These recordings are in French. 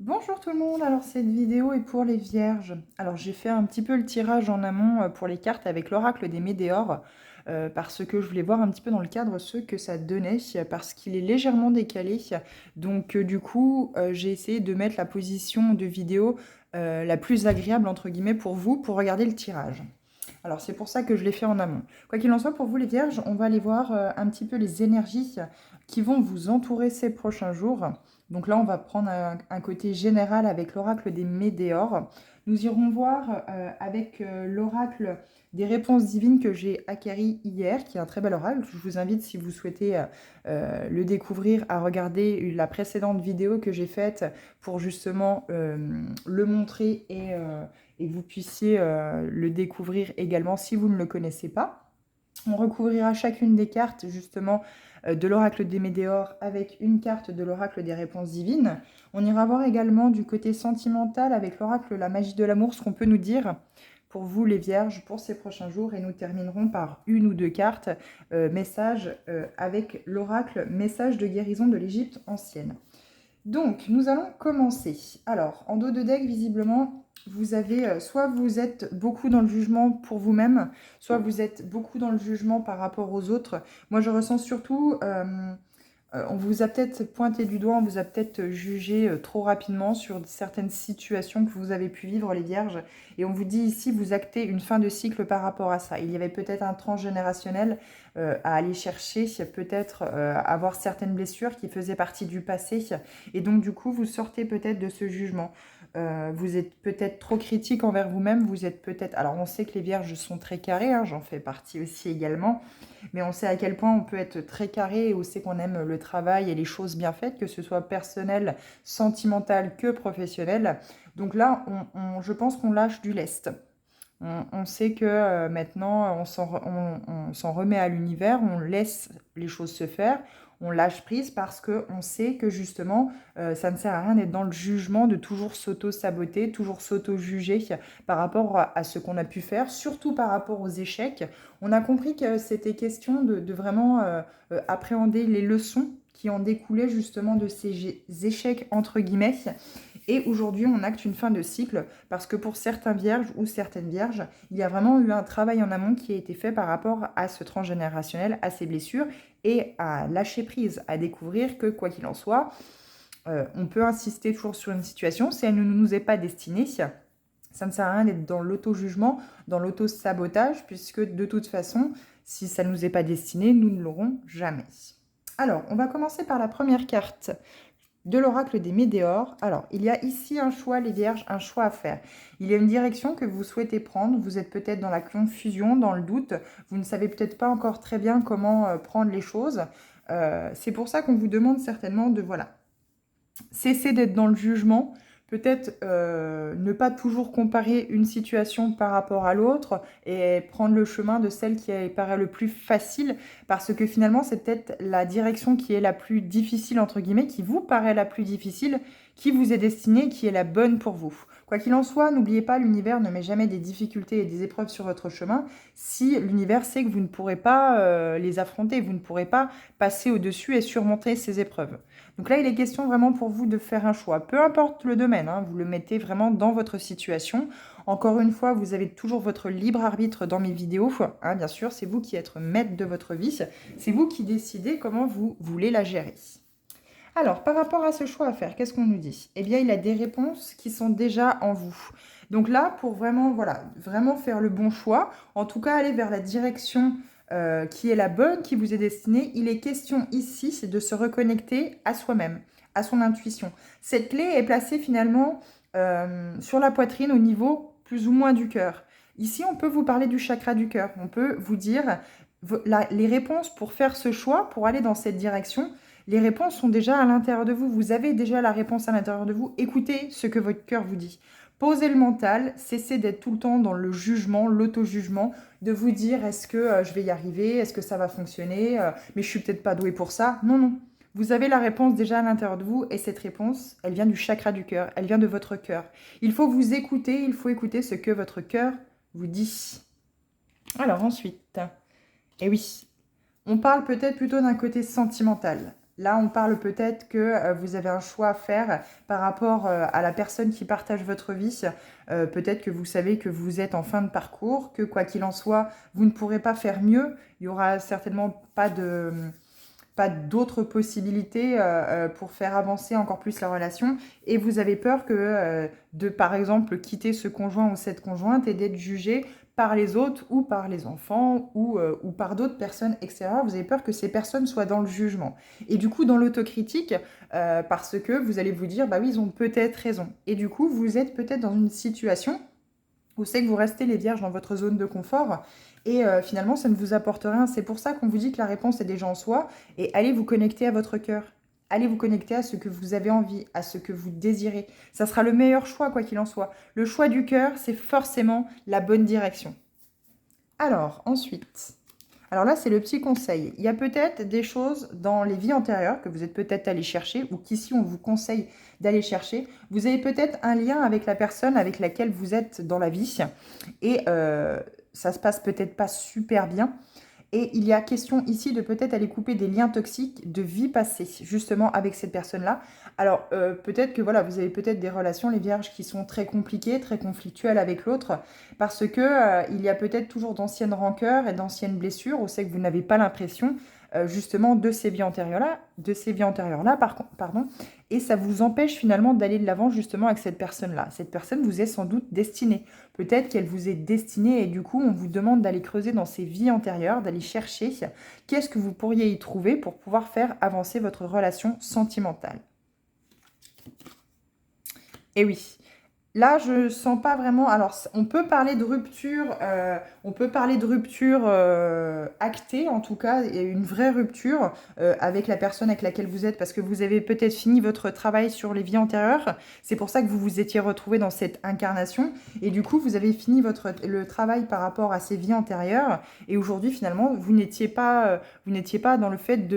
Bonjour tout le monde, alors cette vidéo est pour les vierges. Alors j'ai fait un petit peu le tirage en amont pour les cartes avec l'oracle des Médéors parce que je voulais voir un petit peu dans le cadre ce que ça donnait parce qu'il est légèrement décalé. Donc du coup j'ai essayé de mettre la position de vidéo la plus agréable entre guillemets pour vous pour regarder le tirage. Alors c'est pour ça que je l'ai fait en amont. Quoi qu'il en soit, pour vous les vierges, on va aller voir un petit peu les énergies qui vont vous entourer ces prochains jours. Donc là, on va prendre un côté général avec l'oracle des Médéors. Nous irons voir avec l'oracle des réponses divines que j'ai acquéri hier, qui est un très bel oracle. Je vous invite, si vous souhaitez le découvrir, à regarder la précédente vidéo que j'ai faite pour justement le montrer et que vous puissiez le découvrir également si vous ne le connaissez pas. On recouvrira chacune des cartes justement de l'oracle des Médéors avec une carte de l'oracle des réponses divines. On ira voir également du côté sentimental avec l'oracle la magie de l'amour, ce qu'on peut nous dire pour vous les vierges pour ces prochains jours, et nous terminerons par une ou deux cartes message avec l'oracle message de guérison de l'Égypte ancienne. Donc, nous allons commencer. Alors, en dos de deck, visiblement, vous avez, soit vous êtes beaucoup dans le jugement pour vous-même, soit vous êtes beaucoup dans le jugement par rapport aux autres. Moi, je ressens surtout, on vous a peut-être pointé du doigt, on vous a peut-être jugé trop rapidement sur certaines situations que vous avez pu vivre, les vierges. Et on vous dit ici, vous actez une fin de cycle par rapport à ça. Il y avait peut-être un transgénérationnel à aller chercher, peut-être avoir certaines blessures qui faisaient partie du passé. Et donc, du coup, vous sortez peut-être de ce jugement. Vous êtes peut-être trop critique envers vous-même. Vous êtes peut-être... Alors, on sait que les vierges sont très carrées, hein, j'en fais partie aussi également. Mais on sait à quel point on peut être très carré et on sait qu'on aime le travail et les choses bien faites, que ce soit personnel, sentimental que professionnel. Donc là, je pense qu'on lâche du lest. On sait que maintenant, on s'en remet à l'univers, on laisse les choses se faire, on lâche prise parce qu'on sait que justement, ça ne sert à rien d'être dans le jugement, de toujours s'auto-saboter, toujours s'auto-juger par rapport à ce qu'on a pu faire, surtout par rapport aux échecs. On a compris que c'était question de vraiment appréhender les leçons qui en découlaient justement de ces échecs, entre guillemets. Et aujourd'hui, on acte une fin de cycle parce que pour certains vierges ou certaines vierges, il y a vraiment eu un travail en amont qui a été fait par rapport à ce transgénérationnel, à ces blessures et à lâcher prise, à découvrir que quoi qu'il en soit, on peut insister toujours sur une situation si elle ne nous est pas destinée. Ça ne sert à rien d'être dans l'auto-jugement, dans l'auto-sabotage, puisque de toute façon, si ça ne nous est pas destiné, nous ne l'aurons jamais. Alors, on va commencer par la première carte de l'oracle des Médéors. Alors, il y a ici un choix, les vierges, un choix à faire. Il y a une direction que vous souhaitez prendre. Vous êtes peut-être dans la confusion, dans le doute. Vous ne savez peut-être pas encore très bien comment prendre les choses. C'est pour ça qu'on vous demande certainement de, voilà, cesser d'être dans le jugement, peut-être ne pas toujours comparer une situation par rapport à l'autre et prendre le chemin de celle qui paraît le plus facile, parce que finalement c'est peut-être la direction qui est la plus difficile, entre guillemets, qui vous paraît la plus difficile, qui vous est destinée, qui est la bonne pour vous. Quoi qu'il en soit, n'oubliez pas, l'univers ne met jamais des difficultés et des épreuves sur votre chemin si l'univers sait que vous ne pourrez pas les affronter, vous ne pourrez pas passer au-dessus et surmonter ces épreuves. Donc là, il est question vraiment pour vous de faire un choix. Peu importe le domaine, hein, vous le mettez vraiment dans votre situation. Encore une fois, vous avez toujours votre libre arbitre dans mes vidéos. Hein, bien sûr, c'est vous qui êtes maître de votre vie. C'est vous qui décidez comment vous voulez la gérer. Alors, par rapport à ce choix à faire, qu'est-ce qu'on nous dit? Eh bien, il a des réponses qui sont déjà en vous. Donc là, pour vraiment, voilà, vraiment faire le bon choix, en tout cas aller vers la direction qui est la bonne, qui vous est destinée, il est question ici, c'est de se reconnecter à soi-même, à son intuition. Cette clé est placée finalement sur la poitrine au niveau plus ou moins du cœur. Ici, on peut vous parler du chakra du cœur. On peut vous dire les réponses pour faire ce choix, pour aller dans cette direction. Les réponses sont déjà à l'intérieur de vous. Vous avez déjà la réponse à l'intérieur de vous. Écoutez ce que votre cœur vous dit. Posez le mental, cessez d'être tout le temps dans le jugement, l'auto-jugement, de vous dire est-ce que je vais y arriver, est-ce que ça va fonctionner, mais je suis peut-être pas douée pour ça. Non, non. Vous avez la réponse déjà à l'intérieur de vous et cette réponse, elle vient du chakra du cœur, elle vient de votre cœur. Il faut vous écouter, il faut écouter ce que votre cœur vous dit. Alors ensuite, eh oui, on parle peut-être plutôt d'un côté sentimental. Là, on parle peut-être que vous avez un choix à faire par rapport à la personne qui partage votre vie. Peut-être que vous savez que vous êtes en fin de parcours, que quoi qu'il en soit, vous ne pourrez pas faire mieux. Il n'y aura certainement pas d'autres possibilités pour faire avancer encore plus la relation. Et vous avez peur que de, par exemple, quitter ce conjoint ou cette conjointe et d'être jugé par les autres ou par les enfants ou par d'autres personnes extérieures. Vous avez peur que ces personnes soient dans le jugement. Et du coup, dans l'autocritique, parce que vous allez vous dire, bah oui, ils ont peut-être raison. Et du coup, vous êtes peut-être dans une situation où c'est que vous restez les vierges dans votre zone de confort et finalement, ça ne vous apporte rien. C'est pour ça qu'on vous dit que la réponse est déjà en soi et allez vous connecter à votre cœur. Allez vous connecter à ce que vous avez envie, à ce que vous désirez. Ça sera le meilleur choix, quoi qu'il en soit. Le choix du cœur, c'est forcément la bonne direction. Alors, ensuite, alors là, c'est le petit conseil. Il y a peut-être des choses dans les vies antérieures que vous êtes peut-être allé chercher ou qu'ici, on vous conseille d'aller chercher. Vous avez peut-être un lien avec la personne avec laquelle vous êtes dans la vie et ça se passe peut-être pas super bien. Et il y a question ici de peut-être aller couper des liens toxiques de vie passée, justement avec cette personne-là. Alors, peut-être que voilà, vous avez peut-être des relations, les vierges, qui sont très compliquées, très conflictuelles avec l'autre, parce que il y a peut-être toujours d'anciennes rancœurs et d'anciennes blessures, où c'est que vous n'avez pas l'impression, justement, de ces vies antérieures-là, pardon, et ça vous empêche finalement d'aller de l'avant, justement, avec cette personne-là. Cette personne vous est sans doute destinée. Peut-être qu'elle vous est destinée et du coup, on vous demande d'aller creuser dans ces vies antérieures, d'aller chercher qu'est-ce que vous pourriez y trouver pour pouvoir faire avancer votre relation sentimentale. Et oui, là, je sens pas vraiment. Alors, on peut parler de rupture, actée, en tout cas, et une vraie rupture avec la personne avec laquelle vous êtes, parce que vous avez peut-être fini votre travail sur les vies antérieures. C'est pour ça que vous vous étiez retrouvé dans cette incarnation, et du coup, vous avez fini le travail par rapport à ces vies antérieures, et aujourd'hui, finalement, vous n'étiez pas dans le fait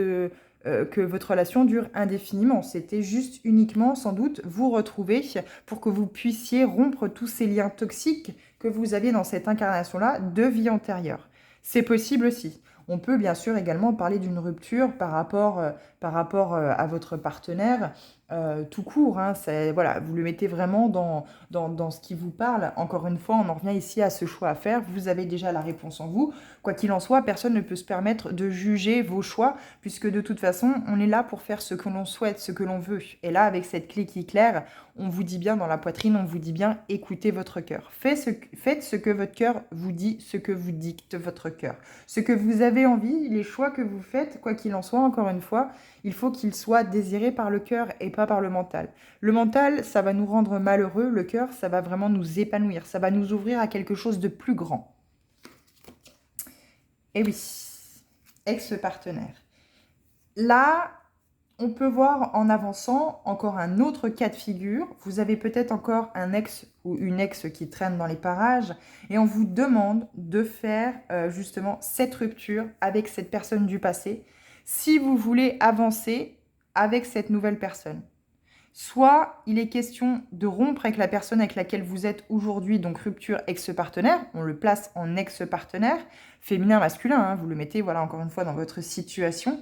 que votre relation dure indéfiniment. C'était juste uniquement, sans doute, vous retrouver pour que vous puissiez rompre tous ces liens toxiques que vous aviez dans cette incarnation-là de vie antérieure. C'est possible aussi. On peut bien sûr également parler d'une rupture par rapport à votre partenaire, tout court. Hein, voilà, vous le mettez vraiment dans ce qui vous parle. Encore une fois, on en revient ici à ce choix à faire. Vous avez déjà la réponse en vous. Quoi qu'il en soit, personne ne peut se permettre de juger vos choix, puisque de toute façon, on est là pour faire ce que l'on souhaite, ce que l'on veut. Et là, avec cette clé qui est claire, on vous dit bien dans la poitrine, on vous dit bien, écoutez votre cœur. Faites ce que votre cœur vous dit, ce que vous dicte votre cœur. Ce que vous avez envie, les choix que vous faites, quoi qu'il en soit, encore une fois, il faut qu'ils soient désirés par le cœur et pas par le mental. Le mental, ça va nous rendre malheureux. Le cœur, ça va vraiment nous épanouir. Ça va nous ouvrir à quelque chose de plus grand. Et oui, ex-partenaire. Là, on peut voir en avançant encore un autre cas de figure. Vous avez peut-être encore un ex ou une ex qui traîne dans les parages et on vous demande de faire justement cette rupture avec cette personne du passé si vous voulez avancer avec cette nouvelle personne. Soit il est question de rompre avec la personne avec laquelle vous êtes aujourd'hui, donc rupture ex-partenaire, on le place en ex-partenaire, féminin, masculin, hein, vous le mettez, voilà, encore une fois, dans votre situation,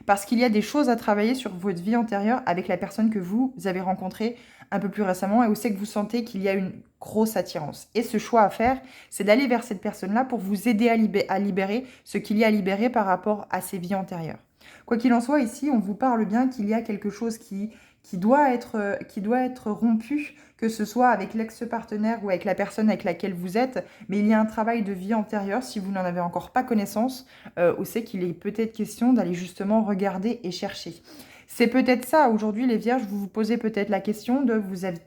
parce qu'il y a des choses à travailler sur votre vie antérieure avec la personne que vous avez rencontrée un peu plus récemment et où c'est que vous sentez qu'il y a une grosse attirance. Et ce choix à faire, c'est d'aller vers cette personne-là pour vous aider à libérer ce qu'il y a à libérer par rapport à ces vies antérieures. Quoi qu'il en soit, ici, on vous parle bien qu'il y a quelque chose qui doit être rompu, que ce soit avec l'ex-partenaire ou avec la personne avec laquelle vous êtes, mais il y a un travail de vie antérieure, si vous n'en avez encore pas connaissance, où c'est qu'il est peut-être question d'aller justement regarder et chercher. C'est peut-être ça, aujourd'hui les vierges, vous vous posez peut-être la question de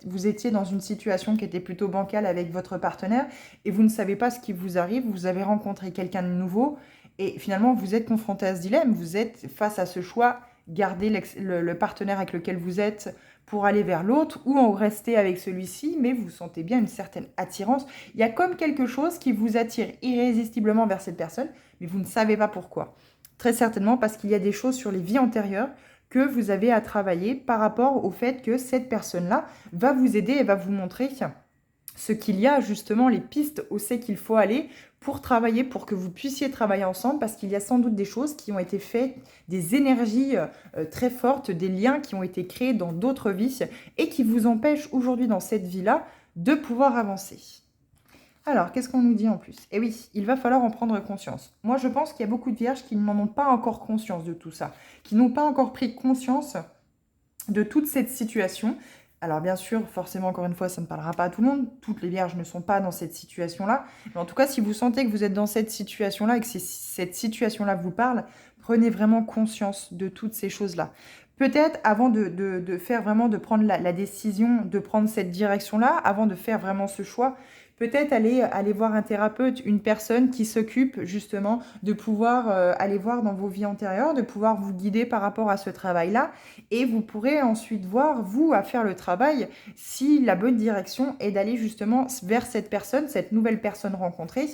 vous étiez dans une situation qui était plutôt bancale avec votre partenaire et vous ne savez pas ce qui vous arrive, vous avez rencontré quelqu'un de nouveau et finalement vous êtes confronté à ce dilemme, vous êtes face à ce choix, garder le partenaire avec lequel vous êtes pour aller vers l'autre ou en rester avec celui-ci, mais vous sentez bien une certaine attirance. Il y a comme quelque chose qui vous attire irrésistiblement vers cette personne, mais vous ne savez pas pourquoi. Très certainement parce qu'il y a des choses sur les vies antérieures que vous avez à travailler par rapport au fait que cette personne-là va vous aider et va vous montrer ce qu'il y a justement, les pistes où c'est qu'il faut aller pour travailler, pour que vous puissiez travailler ensemble, parce qu'il y a sans doute des choses qui ont été faites, des énergies très fortes, des liens qui ont été créés dans d'autres vies et qui vous empêchent aujourd'hui dans cette vie-là de pouvoir avancer. Alors, qu'est-ce qu'on nous dit en plus? Eh oui, il va falloir en prendre conscience. Moi, je pense qu'il y a beaucoup de vierges qui n'en ont pas encore conscience de tout ça, qui n'ont pas encore pris conscience de toute cette situation. Alors bien sûr, forcément, encore une fois, ça ne parlera pas à tout le monde. Toutes les vierges ne sont pas dans cette situation-là. Mais en tout cas, si vous sentez que vous êtes dans cette situation-là et que cette situation-là vous parle, prenez vraiment conscience de toutes ces choses-là. Peut-être avant de faire vraiment, de prendre la décision, de prendre cette direction-là, avant de faire vraiment ce choix, peut-être aller voir un thérapeute, une personne qui s'occupe justement de pouvoir aller voir dans vos vies antérieures, de pouvoir vous guider par rapport à ce travail-là. Et vous pourrez ensuite voir, vous, à faire le travail, si la bonne direction est d'aller justement vers cette personne, cette nouvelle personne rencontrée,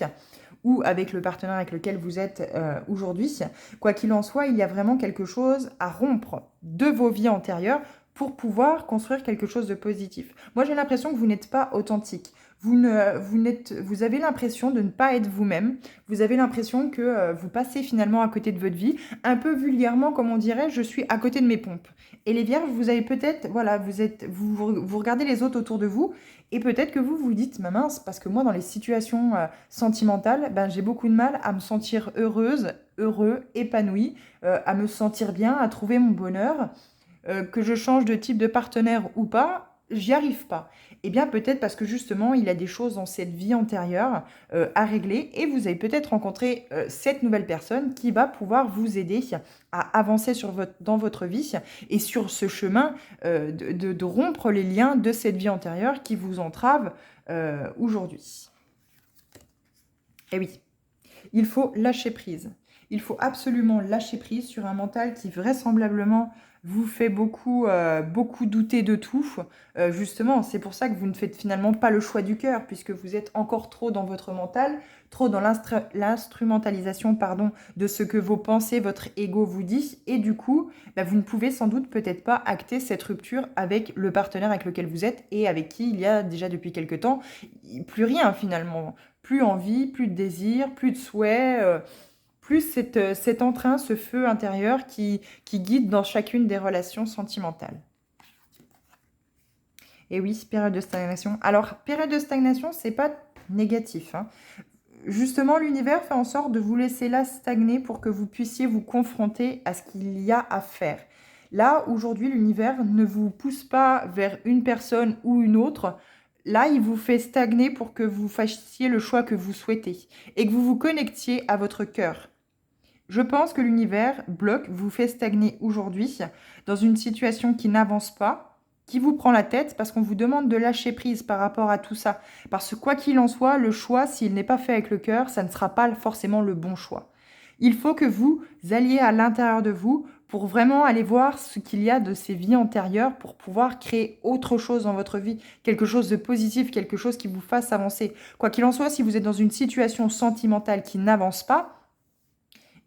ou avec le partenaire avec lequel vous êtes aujourd'hui. Quoi qu'il en soit, il y a vraiment quelque chose à rompre de vos vies antérieures pour pouvoir construire quelque chose de positif. Moi, j'ai l'impression que vous n'êtes pas authentique. Vous avez l'impression de ne pas être vous-même. Vous avez l'impression que vous passez finalement à côté de votre vie. Un peu vulgairement, comme on dirait, je suis à côté de mes pompes. Et les vierges, vous avez peut-être, voilà, vous regardez les autres autour de vous et peut-être que vous vous dites, ma mince, parce que moi, dans les situations sentimentales, ben, j'ai beaucoup de mal à me sentir heureuse, heureux, épanouie, à me sentir bien, à trouver mon bonheur. Que je change de type de partenaire ou pas, j'y arrive pas. Eh bien, peut-être parce que justement, il y a des choses dans cette vie antérieure à régler et vous avez peut-être rencontré cette nouvelle personne qui va pouvoir vous aider à avancer dans votre vie et sur ce chemin de rompre les liens de cette vie antérieure qui vous entrave aujourd'hui. Eh oui, il faut lâcher prise. Il faut absolument lâcher prise sur un mental qui vraisemblablement vous fait beaucoup douter de tout. Justement, c'est pour ça que vous ne faites finalement pas le choix du cœur, puisque vous êtes encore trop dans votre mental, trop dans l'instrumentalisation de ce que vos pensées, votre ego vous dit, et du coup, bah, vous ne pouvez sans doute peut-être pas acter cette rupture avec le partenaire avec lequel vous êtes et avec qui il y a déjà depuis quelque temps plus rien finalement. Plus envie, plus de désir, plus de souhait, plus cet entrain, ce feu intérieur qui guide dans chacune des relations sentimentales. Et oui, période de stagnation. Alors, période de stagnation, c'est pas négatif, hein. Justement, l'univers fait en sorte de vous laisser là stagner pour que vous puissiez vous confronter à ce qu'il y a à faire. Là, aujourd'hui, l'univers ne vous pousse pas vers une personne ou une autre. Là, il vous fait stagner pour que vous fassiez le choix que vous souhaitez et que vous vous connectiez à votre cœur. Je pense que l'univers bloque, vous fait stagner aujourd'hui dans une situation qui n'avance pas, qui vous prend la tête parce qu'on vous demande de lâcher prise par rapport à tout ça. Parce que quoi qu'il en soit, le choix, s'il n'est pas fait avec le cœur, ça ne sera pas forcément le bon choix. Il faut que vous alliez à l'intérieur de vous pour vraiment aller voir ce qu'il y a de ces vies antérieures pour pouvoir créer autre chose dans votre vie, quelque chose de positif, quelque chose qui vous fasse avancer. Quoi qu'il en soit, si vous êtes dans une situation sentimentale qui n'avance pas,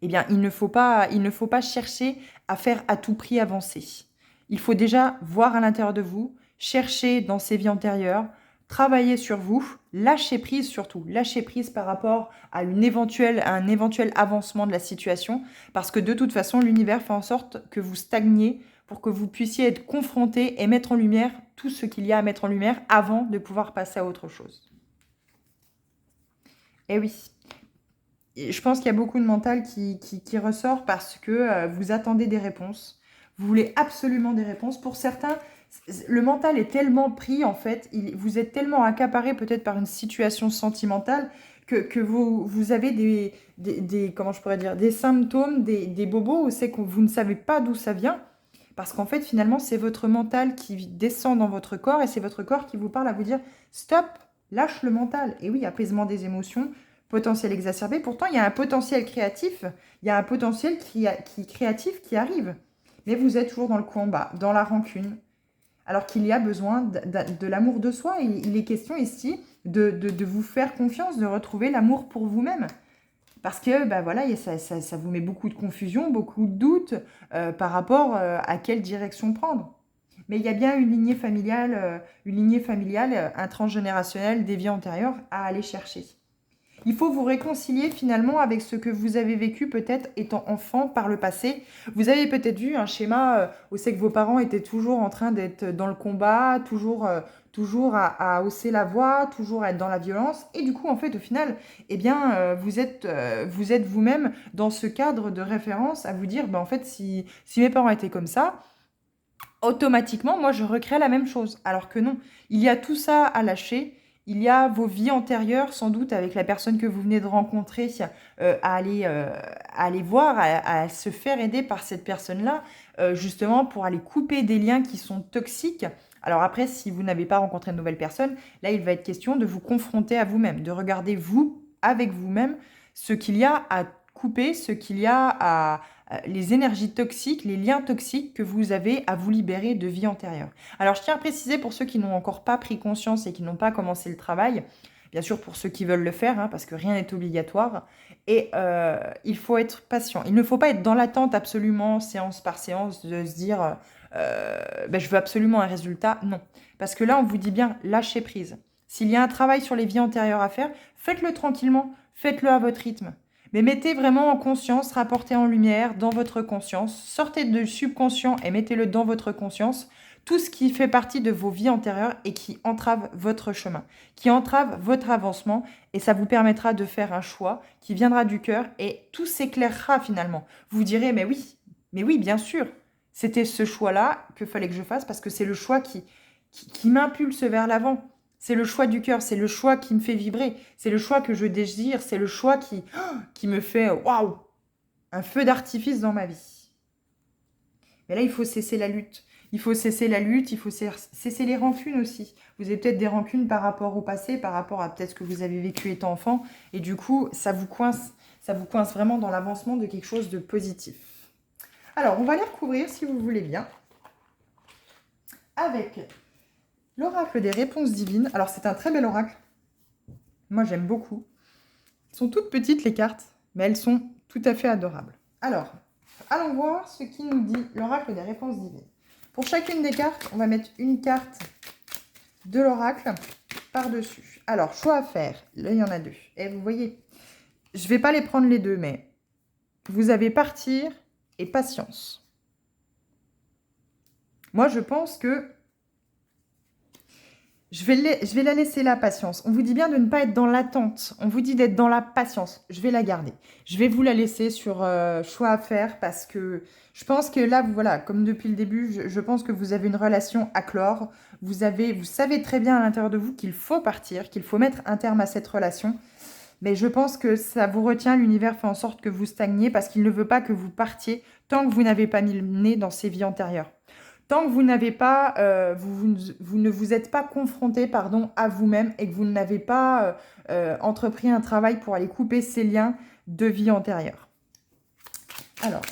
eh bien, il ne faut pas chercher à faire à tout prix avancer. Il faut déjà voir à l'intérieur de vous, chercher dans ces vies antérieures, travailler sur vous, lâcher prise surtout, lâcher prise par rapport à un éventuel avancement de la situation, parce que de toute façon, l'univers fait en sorte que vous stagniez pour que vous puissiez être confronté et mettre en lumière tout ce qu'il y a à mettre en lumière avant de pouvoir passer à autre chose. Eh oui. Je pense qu'il y a beaucoup de mental qui ressort parce que vous attendez des réponses. Vous voulez absolument des réponses. Pour certains, le mental est tellement pris, en fait, vous êtes tellement accaparé peut-être par une situation sentimentale que vous avez comment je pourrais dire, des symptômes, des bobos où c'est que vous ne savez pas d'où ça vient. Parce qu'en fait, finalement, c'est votre mental qui descend dans votre corps et c'est votre corps qui vous parle à vous dire « Stop, lâche le mental ». Et oui, apaisement des émotions, potentiel exacerbé. Pourtant, il y a un potentiel créatif, il y a un potentiel créatif qui arrive. Mais vous êtes toujours dans le combat, dans la rancune, alors qu'il y a besoin de l'amour de soi. Il est question ici de vous faire confiance, de retrouver l'amour pour vous-même. Parce que bah voilà, ça vous met beaucoup de confusion, beaucoup de doutes par rapport à quelle direction prendre. mais il y a bien une lignée familiale, un transgénérationnel des vies antérieures à aller chercher. Il faut vous réconcilier finalement avec ce que vous avez vécu peut-être étant enfant par le passé. Vous avez peut-être vu un schéma où c'est que vos parents étaient toujours en train d'être dans le combat, toujours à hausser la voix, toujours à être dans la violence. Et du coup, en fait, au final, eh bien, vous êtes vous-même dans ce cadre de référence à vous dire, en fait, si mes parents étaient comme ça, automatiquement, moi, je recrée la même chose. Alors que non, il y a tout ça à lâcher. Il y a vos vies antérieures, sans doute, avec la personne que vous venez de rencontrer, à aller voir, à se faire aider par cette personne-là, justement pour aller couper des liens qui sont toxiques. Alors après, si vous n'avez pas rencontré de nouvelle personne, là, il va être question de vous confronter à vous-même, de regarder vous, avec vous-même, ce qu'il y a à couper, ce qu'il y a à les énergies toxiques, les liens toxiques que vous avez à vous libérer de vie antérieure. Alors, je tiens à préciser pour ceux qui n'ont encore pas pris conscience et qui n'ont pas commencé le travail, bien sûr pour ceux qui veulent le faire, parce que rien n'est obligatoire, et il faut être patient. Il ne faut pas être dans l'attente absolument, séance par séance, de se dire je veux absolument un résultat. Non, parce que là, on vous dit bien, lâchez prise. S'il y a un travail sur les vies antérieures à faire, faites-le tranquillement, faites-le à votre rythme. Mais mettez vraiment en conscience, rapportez en lumière dans votre conscience, sortez du subconscient et mettez-le dans votre conscience, tout ce qui fait partie de vos vies antérieures et qui entrave votre chemin, qui entrave votre avancement, et ça vous permettra de faire un choix qui viendra du cœur et tout s'éclairera finalement. Vous direz, mais oui, bien sûr, c'était ce choix-là qu'il fallait que je fasse parce que c'est le choix qui m'impulse vers l'avant. C'est le choix du cœur, c'est le choix qui me fait vibrer, c'est le choix que je désire, c'est le choix qui me fait waouh, un feu d'artifice dans ma vie. Mais là, il faut cesser la lutte. Il faut cesser la lutte, il faut cesser les rancunes aussi. Vous avez peut-être des rancunes par rapport au passé, par rapport à peut-être ce que vous avez vécu étant enfant, et du coup, ça vous coince vraiment dans l'avancement de quelque chose de positif. Alors, on va les recouvrir si vous voulez bien, avec l'oracle des réponses divines. Alors, c'est un très bel oracle. Moi, j'aime beaucoup. Elles sont toutes petites, les cartes, mais elles sont tout à fait adorables. Alors, allons voir ce qui nous dit l'oracle des réponses divines. Pour chacune des cartes, on va mettre une carte de l'oracle par-dessus. Alors, choix à faire. Là, il y en a deux. Et vous voyez, je ne vais pas les prendre les deux, mais vous avez partir et patience. Moi, je pense que je vais la laisser, la patience. On vous dit bien de ne pas être dans l'attente. On vous dit d'être dans la patience. Je vais la garder. Je vais vous la laisser sur choix à faire parce que je pense que là, voilà, comme depuis le début, je pense que vous avez une relation à clore. Vous savez très bien à l'intérieur de vous qu'il faut partir, qu'il faut mettre un terme à cette relation. Mais je pense que ça vous retient. L'univers fait en sorte que vous stagniez parce qu'il ne veut pas que vous partiez tant que vous n'avez pas mis le nez dans ces vies antérieures. Tant que vous n'avez pas, vous ne vous êtes pas confronté, à vous-même et que vous n'avez pas entrepris un travail pour aller couper ces liens de vie antérieure. Alors,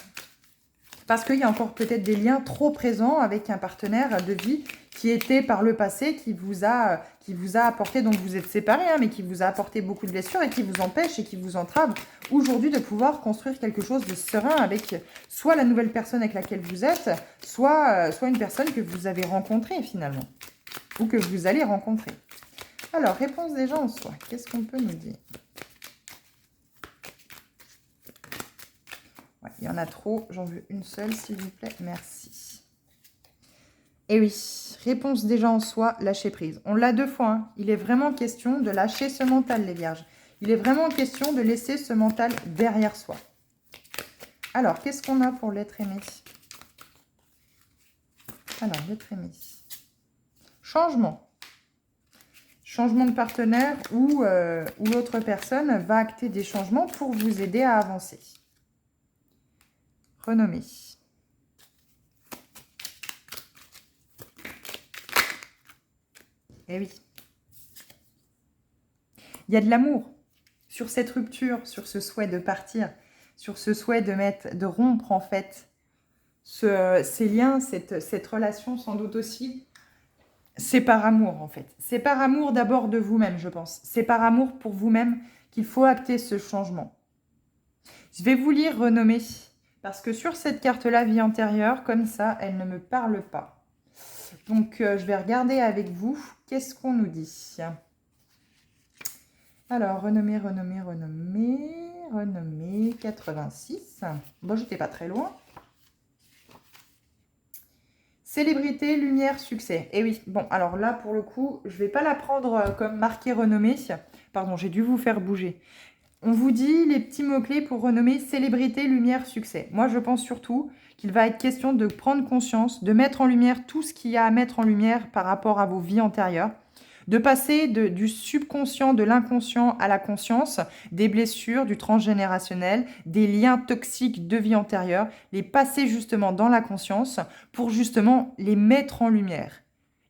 parce qu'il y a encore peut-être des liens trop présents avec un partenaire de vie qui était par le passé, qui vous a apporté, donc vous êtes séparés, mais qui vous a apporté beaucoup de blessures et qui vous empêche et qui vous entrave aujourd'hui de pouvoir construire quelque chose de serein avec soit la nouvelle personne avec laquelle vous êtes, soit une personne que vous avez rencontrée finalement, ou que vous allez rencontrer. Alors, réponse des gens en soi, qu'est-ce qu'on peut nous dire? Ouais, il y en a trop, j'en veux une seule s'il vous plaît, merci. Et oui, réponse déjà en soi, lâcher prise. On l'a deux fois, il est vraiment question de lâcher ce mental, les vierges. Il est vraiment question de laisser ce mental derrière soi. Alors, qu'est-ce qu'on a pour l'être aimé? Alors, l'être aimé. Changement. Changement de partenaire ou l'autre personne va acter des changements pour vous aider à avancer. Renommée. Eh oui. Il y a de l'amour sur cette rupture, sur ce souhait de partir, sur ce souhait de rompre en fait ces liens, cette relation sans doute aussi. C'est par amour en fait. C'est par amour d'abord de vous-même, je pense. C'est par amour pour vous-même qu'il faut acter ce changement. Je vais vous lire Renommée, parce que sur cette carte-là, vie antérieure, comme ça, elle ne me parle pas. Donc, je vais regarder avec vous. Qu'est-ce qu'on nous dit? Alors, renommée, 86. Bon, j'étais pas très loin. Célébrité, lumière, succès. Eh oui, bon, alors là, pour le coup, je vais pas la prendre comme marquée renommée. Pardon, j'ai dû vous faire bouger. On vous dit les petits mots-clés pour renommer célébrité, lumière, succès. Moi, je pense surtout qu'il va être question de prendre conscience, de mettre en lumière tout ce qu'il y a à mettre en lumière par rapport à vos vies antérieures, de passer du subconscient, de l'inconscient à la conscience, des blessures, du transgénérationnel, des liens toxiques de vie antérieure, les passer justement dans la conscience pour justement les mettre en lumière.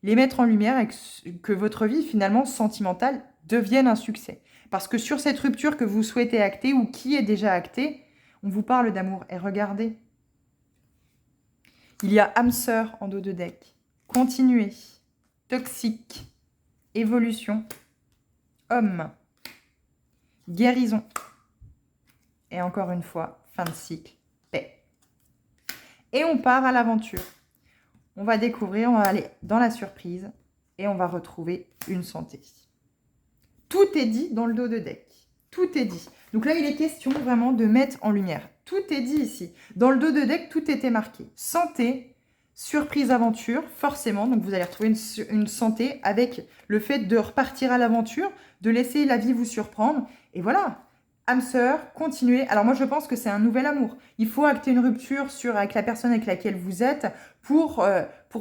Les mettre en lumière et que votre vie finalement sentimentale devienne un succès. Parce que sur cette rupture que vous souhaitez acter ou qui est déjà actée, on vous parle d'amour. Et regardez, il y a âme sœur en dos de deck. Continuez. Toxique. Évolution. Homme. Guérison. Et encore une fois, fin de cycle. Paix. Et on part à l'aventure. On va découvrir, on va aller dans la surprise et on va retrouver une santé. Tout est dit dans le dos de deck. Tout est dit. Donc là, il est question vraiment de mettre en lumière. Tout est dit ici. Dans le dos de deck, tout était marqué. Santé, surprise, aventure, forcément. Donc vous allez retrouver une santé avec le fait de repartir à l'aventure, de laisser la vie vous surprendre. Et voilà, âme sœur, continuez. Alors moi, je pense que c'est un nouvel amour. Il faut acter une rupture avec la personne avec laquelle vous êtes pour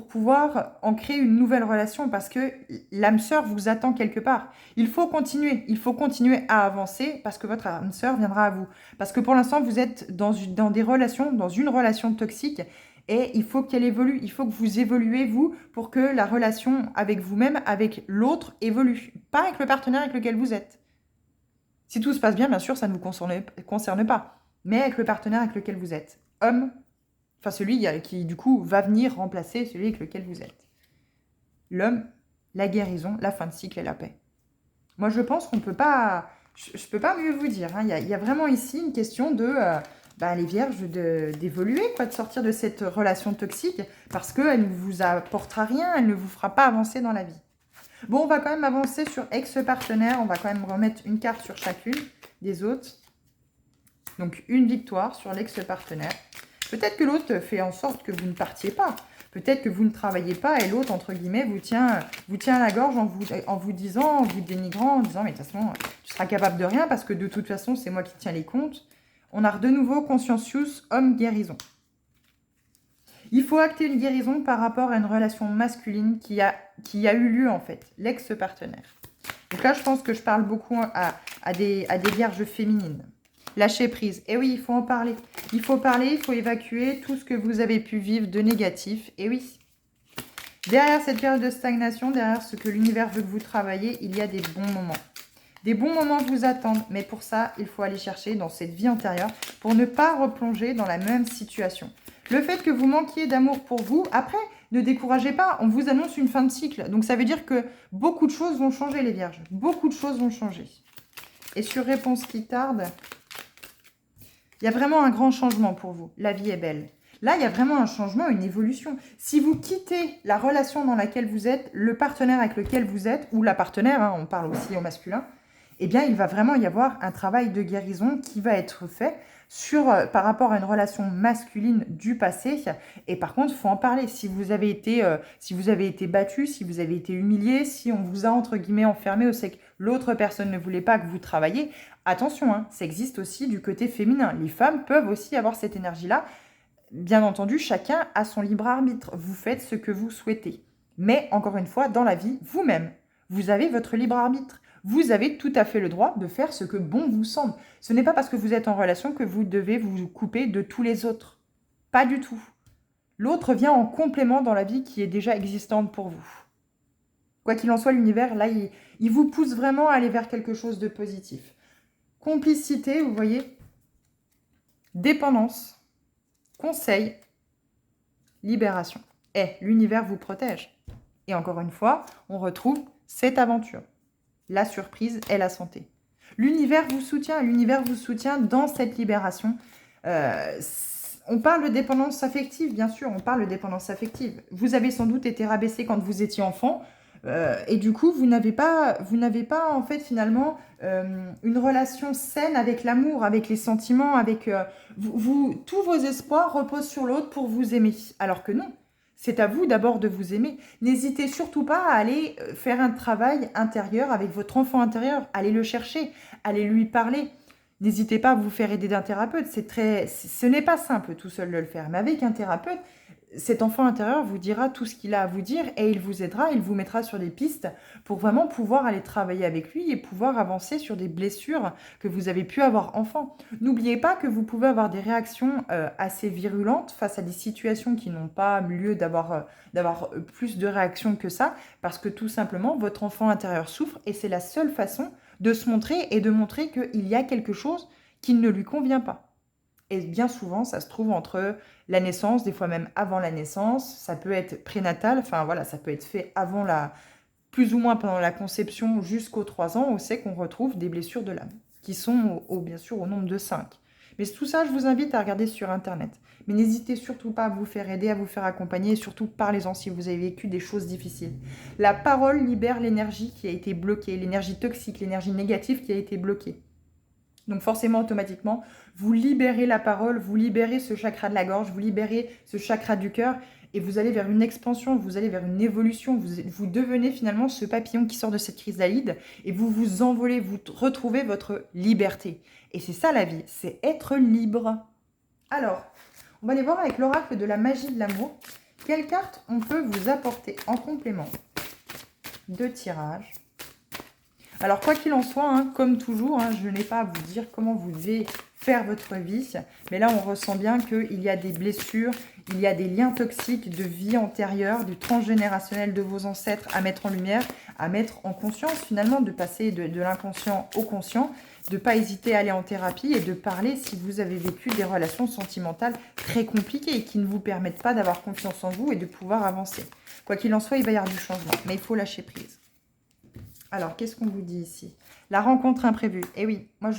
pouvoir en créer une nouvelle relation parce que l'âme sœur vous attend quelque part. Il faut continuer à avancer parce que votre âme sœur viendra à vous. Parce que pour l'instant, vous êtes dans une relation toxique et il faut qu'elle évolue. Il faut que vous évoluez, vous, pour que la relation avec vous-même, avec l'autre, évolue. Pas avec le partenaire avec lequel vous êtes. Si tout se passe bien, bien sûr, ça ne vous concerne pas. Mais avec le partenaire avec lequel vous êtes. Homme, enfin celui qui, du coup, va venir remplacer celui avec lequel vous êtes. L'homme, la guérison, la fin de cycle et la paix. Moi, je pense qu'on ne peut pas... Je ne peux pas mieux vous dire. Hein. Il y a vraiment ici une question de... les vierges, d'évoluer, de sortir de cette relation toxique parce qu'elle ne vous apportera rien, elle ne vous fera pas avancer dans la vie. Bon, on va quand même avancer sur ex-partenaire. On va quand même remettre une carte sur chacune des autres. Donc, une victoire sur l'ex-partenaire. Peut-être que l'autre fait en sorte que vous ne partiez pas. Peut-être que vous ne travaillez pas et l'autre, entre guillemets, vous tient à la gorge en vous disant, en vous dénigrant, en disant « Mais de toute façon, tu seras capable de rien parce que de toute façon, c'est moi qui tiens les comptes. » On a de nouveau Conscientious, homme guérison. Il faut acter une guérison par rapport à une relation masculine qui a eu lieu, en fait, l'ex-partenaire. Donc là, je pense que je parle beaucoup à des vierges féminines. Lâcher prise. Et oui, il faut en parler. Il faut parler, il faut évacuer tout ce que vous avez pu vivre de négatif. Et oui. Derrière cette période de stagnation, derrière ce que l'univers veut que vous travaillez, il y a des bons moments. Des bons moments vous attendent. Mais pour ça, il faut aller chercher dans cette vie antérieure pour ne pas replonger dans la même situation. Le fait que vous manquiez d'amour pour vous, après, ne découragez pas. On vous annonce une fin de cycle. Donc ça veut dire que beaucoup de choses vont changer, les vierges. Beaucoup de choses vont changer. Et sur réponse qui tarde... Il y a vraiment un grand changement pour vous. La vie est belle. Là, il y a vraiment un changement, une évolution. Si vous quittez la relation dans laquelle vous êtes, le partenaire avec lequel vous êtes, ou la partenaire, hein, on parle aussi au masculin, eh bien, il va vraiment y avoir un travail de guérison qui va être fait par rapport à une relation masculine du passé. Et par contre, il faut en parler. Si vous avez été battu, si vous avez été humilié, si on vous a, entre guillemets, enfermé, ou c'est que l'autre personne ne voulait pas que vous travailliez, attention, hein, ça existe aussi du côté féminin. Les femmes peuvent aussi avoir cette énergie-là. Bien entendu, chacun a son libre arbitre. Vous faites ce que vous souhaitez. Mais, encore une fois, dans la vie, vous-même, vous avez votre libre arbitre. Vous avez tout à fait le droit de faire ce que bon vous semble. Ce n'est pas parce que vous êtes en relation que vous devez vous couper de tous les autres. Pas du tout. L'autre vient en complément dans la vie qui est déjà existante pour vous. Quoi qu'il en soit, l'univers, là, il vous pousse vraiment à aller vers quelque chose de positif. Complicité, vous voyez. Dépendance. Conseil. Libération. L'univers vous protège. Et encore une fois, on retrouve cette aventure. La surprise et la santé. L'univers vous soutient dans cette libération. On parle de dépendance affective, bien sûr, on parle de dépendance affective. Vous avez sans doute été rabaissé quand vous étiez enfant, et du coup, vous n'avez pas, en fait, finalement, une relation saine avec l'amour, avec les sentiments, avec... tous vos espoirs reposent sur l'autre pour vous aimer. Alors que non, c'est à vous d'abord de vous aimer. N'hésitez surtout pas à aller faire un travail intérieur avec votre enfant intérieur. Allez le chercher, allez lui parler. N'hésitez pas à vous faire aider d'un thérapeute. Ce n'est pas simple tout seul de le faire, mais avec un thérapeute, cet enfant intérieur vous dira tout ce qu'il a à vous dire et il vous aidera, il vous mettra sur des pistes pour vraiment pouvoir aller travailler avec lui et pouvoir avancer sur des blessures que vous avez pu avoir enfant. N'oubliez pas que vous pouvez avoir des réactions assez virulentes face à des situations qui n'ont pas lieu d'avoir plus de réactions que ça, parce que tout simplement, votre enfant intérieur souffre et c'est la seule façon de se montrer et de montrer qu'il y a quelque chose qui ne lui convient pas. Et bien souvent, ça se trouve entre la naissance, des fois même avant la naissance. Ça peut être prénatal, enfin voilà, ça peut être fait avant plus ou moins pendant la conception jusqu'aux 3 ans. On sait qu'on retrouve des blessures de l'âme, qui sont bien sûr au nombre de 5. Mais tout ça, je vous invite à regarder sur Internet. Mais n'hésitez surtout pas à vous faire aider, à vous faire accompagner, et surtout parlez-en si vous avez vécu des choses difficiles. La parole libère l'énergie qui a été bloquée, l'énergie toxique, l'énergie négative qui a été bloquée. Donc forcément, automatiquement, vous libérez la parole, vous libérez ce chakra de la gorge, vous libérez ce chakra du cœur et vous allez vers une expansion, vous allez vers une évolution. Vous devenez finalement ce papillon qui sort de cette chrysalide et vous vous envolez, vous retrouvez votre liberté. Et c'est ça la vie, c'est être libre. Alors, on va aller voir avec l'oracle de la magie de l'amour. Quelle carte on peut vous apporter en complément de tirage? Alors, quoi qu'il en soit, hein, comme toujours, hein, je n'ai pas à vous dire comment vous devez faire votre vie. Mais là, on ressent bien qu'il y a des blessures, il y a des liens toxiques de vie antérieure, du transgénérationnel de vos ancêtres à mettre en lumière, à mettre en conscience, finalement, de passer de l'inconscient au conscient, de ne pas hésiter à aller en thérapie et de parler si vous avez vécu des relations sentimentales très compliquées et qui ne vous permettent pas d'avoir confiance en vous et de pouvoir avancer. Quoi qu'il en soit, il va y avoir du changement, mais il faut lâcher prise. Alors, qu'est-ce qu'on vous dit ici? La rencontre imprévue. Eh oui, moi,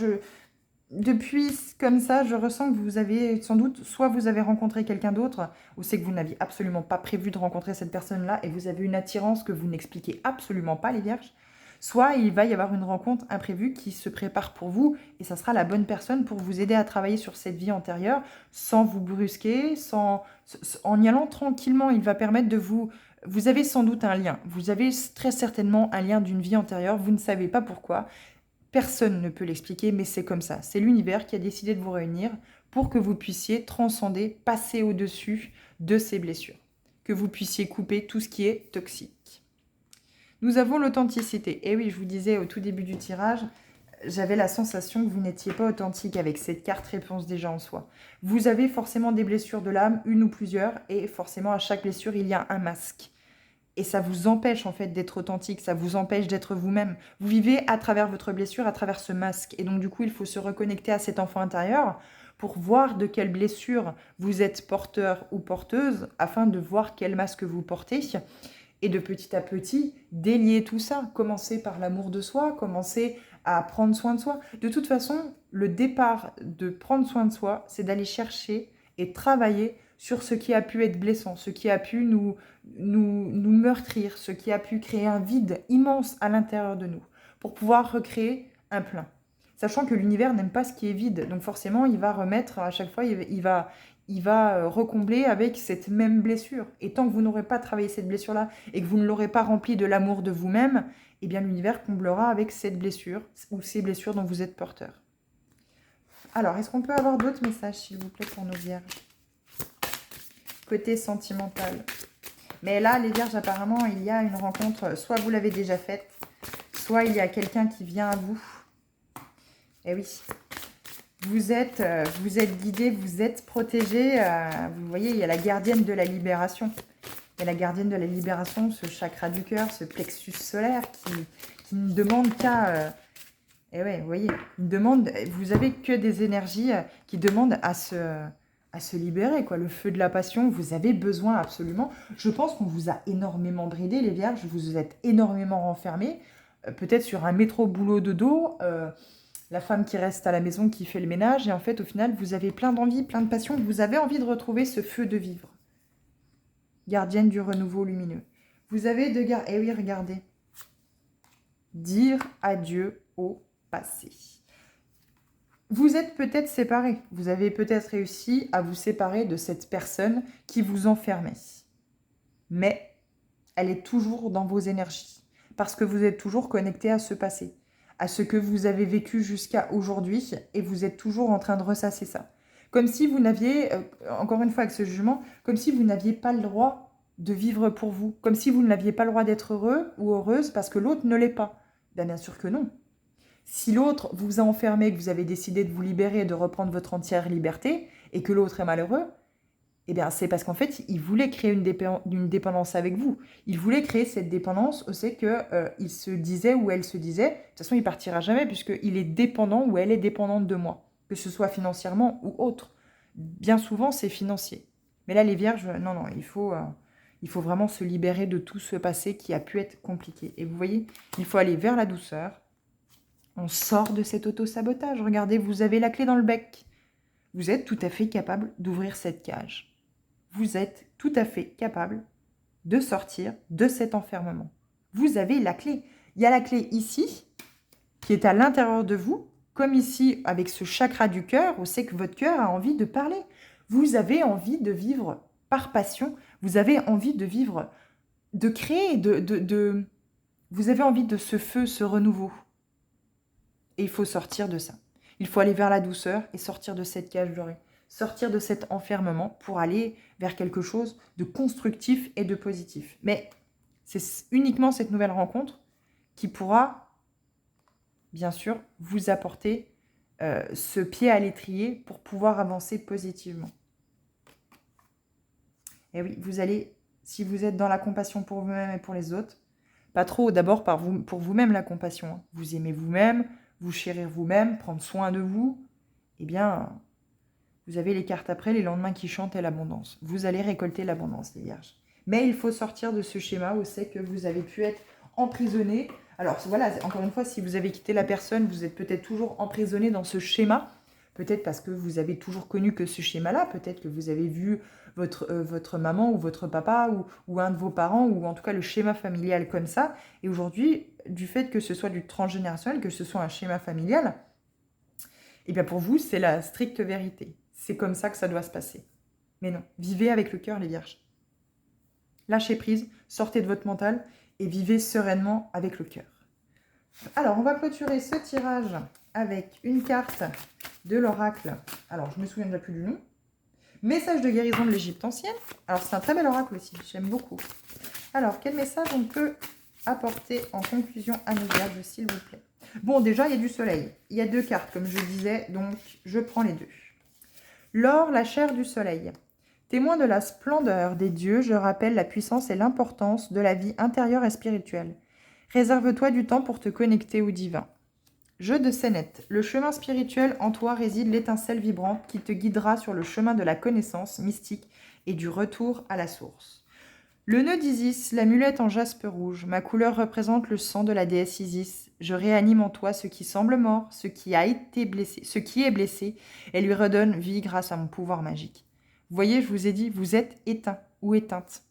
depuis comme ça, je ressens que vous avez sans doute, soit vous avez rencontré quelqu'un d'autre, ou c'est que vous n'aviez absolument pas prévu de rencontrer cette personne-là, et vous avez une attirance que vous n'expliquez absolument pas, les vierges, soit il va y avoir une rencontre imprévue qui se prépare pour vous, et ça sera la bonne personne pour vous aider à travailler sur cette vie antérieure, sans vous brusquer, en y allant tranquillement. Il va permettre de vous... Vous avez sans doute un lien. Vous avez très certainement un lien d'une vie antérieure. Vous ne savez pas pourquoi. Personne ne peut l'expliquer, mais c'est comme ça. C'est l'univers qui a décidé de vous réunir pour que vous puissiez transcender, passer au-dessus de ces blessures. Que vous puissiez couper tout ce qui est toxique. Nous avons l'authenticité. Et oui, je vous disais au tout début du tirage, j'avais la sensation que vous n'étiez pas authentique avec cette carte réponse déjà en soi. Vous avez forcément des blessures de l'âme, une ou plusieurs, et forcément à chaque blessure, il y a un masque. Et ça vous empêche en fait d'être authentique, ça vous empêche d'être vous-même. Vous vivez à travers votre blessure, à travers ce masque. Et donc du coup, il faut se reconnecter à cet enfant intérieur pour voir de quelle blessure vous êtes porteur ou porteuse, afin de voir quel masque vous portez. Et de petit à petit, délier tout ça. Commencer par l'amour de soi, commencer à prendre soin de soi. De toute façon, le départ de prendre soin de soi, c'est d'aller chercher et travailler sur ce qui a pu être blessant, ce qui a pu nous meurtrir, ce qui a pu créer un vide immense à l'intérieur de nous, pour pouvoir recréer un plein. Sachant que l'univers n'aime pas ce qui est vide, donc forcément, il va remettre à chaque fois, il va recombler avec cette même blessure. Et tant que vous n'aurez pas travaillé cette blessure-là et que vous ne l'aurez pas remplie de l'amour de vous-même, eh bien l'univers comblera avec cette blessure ou ces blessures dont vous êtes porteur. Alors, est-ce qu'on peut avoir d'autres messages, s'il vous plaît, pour nos vierges? Côté sentimental. Mais là, les vierges, apparemment, il y a une rencontre, soit vous l'avez déjà faite, soit il y a quelqu'un qui vient à vous. Eh oui. Vous êtes guidé, vous êtes protégé. Vous voyez, il y a la gardienne de la libération. Il y a la gardienne de la libération, ce chakra du cœur, ce plexus solaire qui ne demande qu'à... et ouais, vous voyez, vous avez que des énergies qui demandent à se libérer, quoi. Le feu de la passion, vous avez besoin absolument. Je pense qu'on vous a énormément bridé, les vierges. Vous êtes énormément renfermés. Peut-être sur un métro boulot dodo. la femme qui reste à la maison, qui fait le ménage, et en fait, au final, vous avez plein d'envie, plein de passion, vous avez envie de retrouver ce feu de vivre. Gardienne du renouveau lumineux. Vous avez de garder... Eh oui, regardez. Dire adieu au passé. Vous êtes peut-être séparés. Vous avez peut-être réussi à vous séparer de cette personne qui vous enfermait. Mais elle est toujours dans vos énergies. Parce que vous êtes toujours connecté à ce passé, à ce que vous avez vécu jusqu'à aujourd'hui, et vous êtes toujours en train de ressasser ça. Comme si vous n'aviez, encore une fois avec ce jugement, comme si vous n'aviez pas le droit de vivre pour vous, comme si vous n'aviez pas le droit d'être heureux ou heureuse parce que l'autre ne l'est pas. Bien sûr que non. Si l'autre vous a enfermé, que vous avez décidé de vous libérer et de reprendre votre entière liberté, et que l'autre est malheureux, eh bien, c'est parce qu'en fait, il voulait créer une dépendance avec vous. Il voulait créer cette dépendance, c'est qu'il se disait ou elle se disait, de toute façon, il partira jamais puisqu'il est dépendant ou elle est dépendante de moi, que ce soit financièrement ou autre. Bien souvent, c'est financier. Mais là, les vierges, non, non, il faut vraiment se libérer de tout ce passé qui a pu être compliqué. Et vous voyez, il faut aller vers la douceur. On sort de cet auto-sabotage. Regardez, vous avez la clé dans le bec. Vous êtes tout à fait capable d'ouvrir cette cage. Vous êtes tout à fait capable de sortir de cet enfermement. Vous avez la clé. Il y a la clé ici, qui est à l'intérieur de vous, comme ici, avec ce chakra du cœur, où c'est que votre cœur a envie de parler. Vous avez envie de vivre par passion. Vous avez envie de vivre, de créer, vous avez envie de ce feu, ce renouveau. Et il faut sortir de ça. Il faut aller vers la douceur et sortir de cette cage dorée. Sortir de cet enfermement pour aller vers quelque chose de constructif et de positif. Mais c'est uniquement cette nouvelle rencontre qui pourra, bien sûr, vous apporter ce pied à l'étrier pour pouvoir avancer positivement. Et oui, vous allez, si vous êtes dans la compassion pour vous-même et pour les autres, pas trop d'abord pour vous-même la compassion. Hein. Vous aimez vous-même, vous chérir vous-même, prendre soin de vous, eh bien, vous avez les cartes après, les lendemains qui chantent et l'abondance. Vous allez récolter l'abondance, les vierges. Mais il faut sortir de ce schéma où c'est que vous avez pu être emprisonné. Alors voilà, encore une fois, si vous avez quitté la personne, vous êtes peut-être toujours emprisonné dans ce schéma. Peut-être parce que vous avez toujours connu que ce schéma-là. Peut-être que vous avez vu votre maman ou votre papa ou un de vos parents, ou en tout cas le schéma familial comme ça. Et aujourd'hui, du fait que ce soit du transgénérationnel, que ce soit un schéma familial, eh bien pour vous, c'est la stricte vérité. C'est comme ça que ça doit se passer. Mais non, vivez avec le cœur, les vierges. Lâchez prise, sortez de votre mental et vivez sereinement avec le cœur. Alors, on va clôturer ce tirage avec une carte de l'oracle. Alors, je ne me souviens déjà plus du nom. Message de guérison de l'Égypte ancienne. Alors, c'est un très bel oracle aussi, j'aime beaucoup. Alors, quel message on peut apporter en conclusion à nos vierges, s'il vous plaît? Bon, déjà, il y a du soleil. Il y a 2 cartes, comme je disais, donc je prends les 2. L'or, la chair du soleil. Témoin de la splendeur des dieux, je rappelle la puissance et l'importance de la vie intérieure et spirituelle. Réserve-toi du temps pour te connecter au divin. Jeu de scénette. Le chemin spirituel, en toi réside l'étincelle vibrante qui te guidera sur le chemin de la connaissance mystique et du retour à la source. Le nœud d'Isis, l'amulette en jaspe rouge. Ma couleur représente le sang de la déesse Isis. Je réanime en toi ce qui semble mort, ce qui est blessé, et lui redonne vie grâce à mon pouvoir magique. Vous voyez, je vous ai dit, vous êtes éteint ou éteinte.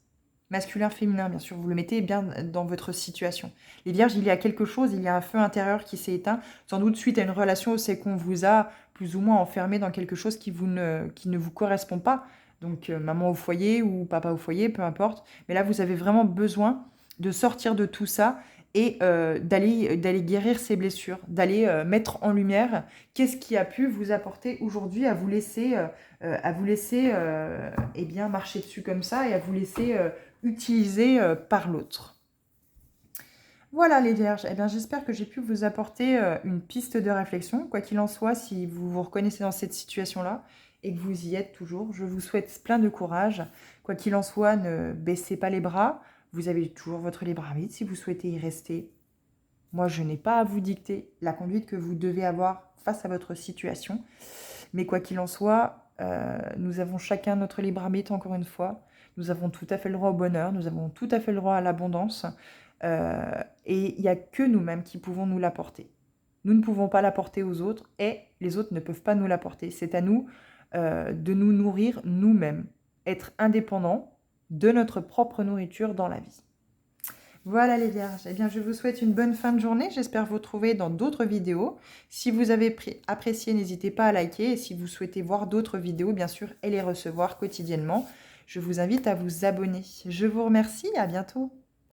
Masculin, féminin, bien sûr, vous le mettez bien dans votre situation. Les vierges, il y a quelque chose, il y a un feu intérieur qui s'est éteint, sans doute suite à une relation où c'est qu'on vous a plus ou moins enfermé dans quelque chose qui ne vous correspond pas. Donc, maman au foyer ou papa au foyer, peu importe. Mais là, vous avez vraiment besoin de sortir de tout ça et d'aller guérir ces blessures, d'aller mettre en lumière qu'est-ce qui a pu vous apporter aujourd'hui à vous laisser, eh bien, marcher dessus comme ça et à vous laisser utilisé par l'autre. Voilà les vierges, eh bien, j'espère que j'ai pu vous apporter une piste de réflexion. Quoi qu'il en soit, si vous vous reconnaissez dans cette situation-là et que vous y êtes toujours, je vous souhaite plein de courage. Quoi qu'il en soit, ne baissez pas les bras. Vous avez toujours votre libre arbitre si vous souhaitez y rester. Moi, je n'ai pas à vous dicter la conduite que vous devez avoir face à votre situation. Mais quoi qu'il en soit, nous avons chacun notre libre arbitre, encore une fois. Nous avons tout à fait le droit au bonheur, nous avons tout à fait le droit à l'abondance. Et il n'y a que nous-mêmes qui pouvons nous l'apporter. nous ne pouvons pas l'apporter aux autres et les autres ne peuvent pas nous l'apporter. C'est à nous de nous nourrir nous-mêmes, être indépendants de notre propre nourriture dans la vie. Voilà les vierges, eh bien je vous souhaite une bonne fin de journée, j'espère vous retrouver dans d'autres vidéos. Si vous avez apprécié, n'hésitez pas à liker et si vous souhaitez voir d'autres vidéos, bien sûr, et les recevoir quotidiennement, je vous invite à vous abonner. Je vous remercie, à bientôt.